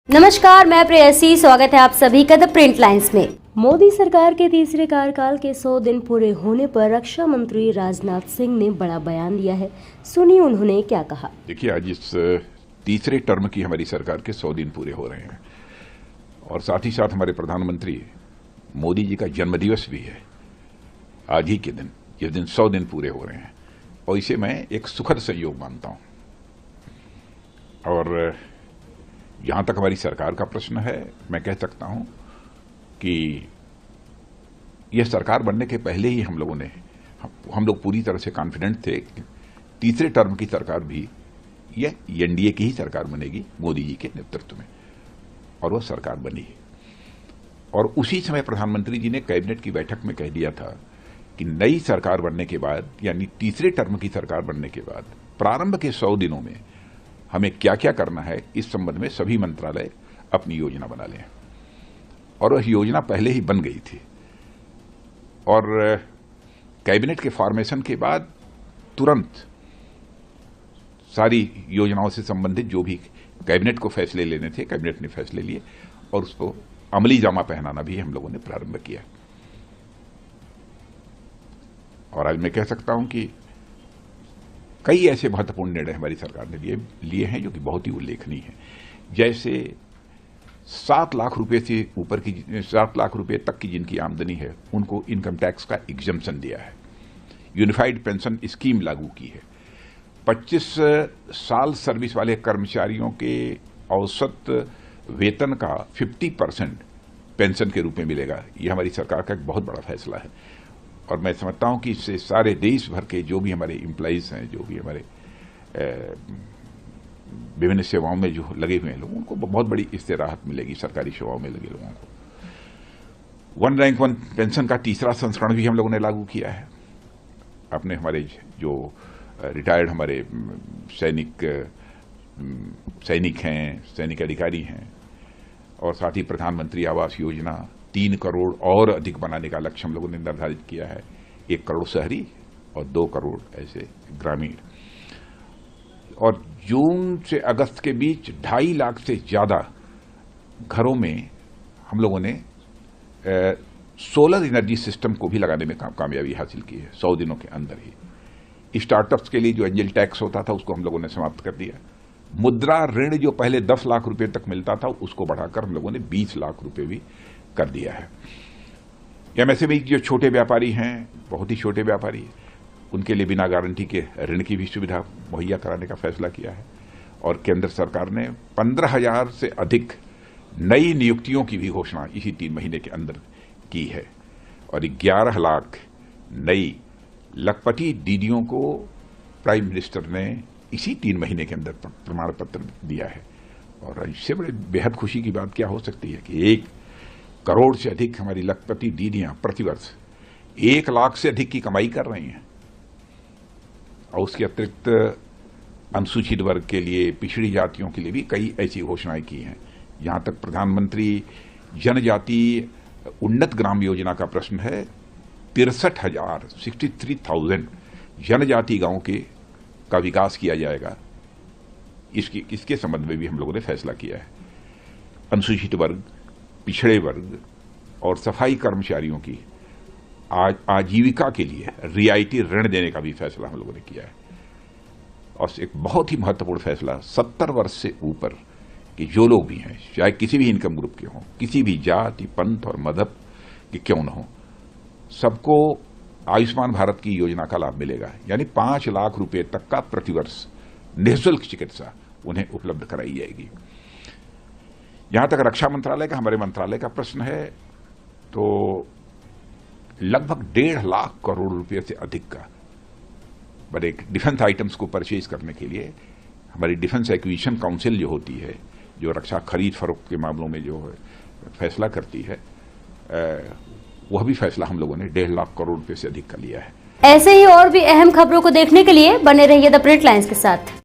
नमस्कार, मैं प्रेयसी। स्वागत है आप सभी का द प्रिंट लाइन्स में। मोदी सरकार के तीसरे कार्यकाल के 100 दिन पूरे होने पर रक्षा मंत्री राजनाथ सिंह ने बड़ा बयान दिया है। सुनिए उन्होंने क्या कहा। देखिए, आज इस तीसरे टर्म की हमारी सरकार के 100 दिन पूरे हो रहे हैं और साथ ही साथ हमारे प्रधानमंत्री मोदी जी का जन्मदिवस भी है आज ही के दिन, जिस दिन 100 दिन पूरे हो रहे हैं, और इसे मैं एक सुखद संयोग मानता हूं। और जहां तक हमारी सरकार का प्रश्न है, मैं कह सकता हूं कि यह सरकार बनने के पहले ही हम लोग पूरी तरह से कॉन्फिडेंट थे कि तीसरे टर्म की सरकार भी यह एनडीए की ही सरकार बनेगी मोदी जी के नेतृत्व में, और वह सरकार बनी। और उसी समय प्रधानमंत्री जी ने कैबिनेट की बैठक में कह दिया था कि नई सरकार बनने के बाद, यानी तीसरे टर्म की सरकार बनने के बाद प्रारंभ के 100 दिनों में हमें क्या क्या करना है, इस संबंध में सभी मंत्रालय अपनी योजना बना लें। और वह योजना पहले ही बन गई थी और कैबिनेट के फॉर्मेशन के बाद तुरंत सारी योजनाओं से संबंधित जो भी कैबिनेट को फैसले लेने थे, कैबिनेट ने फैसले लिए और उसको अमली जामा पहनाना भी हम लोगों ने प्रारंभ किया। और आज मैं कह सकता हूं कि कई ऐसे महत्वपूर्ण निर्णय हमारी सरकार ने लिए हैं जो कि बहुत ही उल्लेखनीय हैं। जैसे 7 लाख रुपए से ऊपर की 7 लाख रुपए तक की जिनकी आमदनी है, उनको इनकम टैक्स का एग्जम्पशन दिया है। यूनिफाइड पेंशन स्कीम लागू की है। 25 साल सर्विस वाले कर्मचारियों के औसत वेतन का 50% पेंशन के रूप में मिलेगा। यह हमारी सरकार का एक बहुत बड़ा फैसला है और मैं समझता हूं कि इससे सारे देश भर के जो भी हमारे एम्प्लॉइज हैं, जो भी हमारे विभिन्न सेवाओं में जो लगे हुए हैं लोग, उनको बहुत बड़ी इससे राहत मिलेगी। सरकारी सेवाओं में लगे लोगों को 1 रैंक 1 पेंशन का तीसरा संस्करण भी हम लोगों ने लागू किया है। अपने हमारे जो रिटायर्ड हमारे सैनिक हैं, सैनिक अधिकारी हैं, और साथ ही प्रधानमंत्री आवास योजना 3 करोड़ और अधिक बनाने का लक्ष्य हम लोगों ने निर्धारित किया है। 1 करोड़ शहरी और 2 करोड़ ऐसे ग्रामीण। और जून से अगस्त के बीच 2.5 लाख से ज्यादा घरों में हम लोगों ने सोलर एनर्जी सिस्टम को भी लगाने में कामयाबी हासिल की है 100 दिनों के अंदर ही। स्टार्टअप्स के लिए जो एंजल टैक्स होता था, उसको हम लोगों ने समाप्त कर दिया। मुद्रा ऋण जो पहले 10 लाख रुपए तक मिलता था, उसको बढ़ाकर हम लोगों ने 20 लाख रुपए भी कर दिया है। एमएसएमई जो छोटे व्यापारी हैं, बहुत ही छोटे व्यापारी, उनके लिए बिना गारंटी के ऋण की भी सुविधा मुहैया कराने का फैसला किया है। और केंद्र सरकार ने 15,000 से अधिक नई नियुक्तियों की भी घोषणा इसी 3 महीने के अंदर की है। और 11 लाख नई लखपति दीदियों को प्राइम मिनिस्टर ने इसी 3 महीने के अंदर प्रमाण पत्र दिया है। और इससे बड़े बेहद खुशी की बात क्या हो सकती है कि 1 करोड़ से अधिक हमारी लखपति दीदियां प्रतिवर्ष 1 लाख से अधिक की कमाई कर रही हैं। और उसके अतिरिक्त अनुसूचित वर्ग के लिए, पिछड़ी जातियों के लिए भी कई ऐसी घोषणाएं की हैं। जहां तक प्रधानमंत्री जनजाति उन्नत ग्राम योजना का प्रश्न है, 63,000 जनजाति गांवों का विकास किया जाएगा। इसके संबंध में भी हम लोगों ने फैसला किया है। अनुसूचित वर्ग, पिछड़े वर्ग और सफाई कर्मचारियों की आजीविका के लिए रियायती ऋण देने का भी फैसला हम लोगों ने किया है। और एक बहुत ही महत्वपूर्ण फैसला, 70 वर्ष से ऊपर के जो लोग भी हैं, चाहे किसी भी इनकम ग्रुप के हों, किसी भी जाति, पंथ और मजहब के क्यों न हो, सबको आयुष्मान भारत की योजना का लाभ मिलेगा। यानी 5 लाख रुपए तक का प्रतिवर्ष निःशुल्क चिकित्सा उन्हें उपलब्ध कराई जाएगी। जहां तक रक्षा मंत्रालय का, हमारे मंत्रालय का प्रश्न है, तो लगभग 1.5 लाख करोड़ रुपए से अधिक का बड़े डिफेंस आइटम्स को परचेज करने के लिए हमारी डिफेंस एक्विजिशन काउंसिल जो होती है, जो रक्षा खरीद फरोख्त के मामलों में जो फैसला करती है, वह भी फैसला हम लोगों ने 1.5 लाख करोड़ रुपए से अधिक का लिया है। ऐसे ही और भी अहम खबरों को देखने के लिए बने रहिए द प्रिंट लाइन्स के साथ।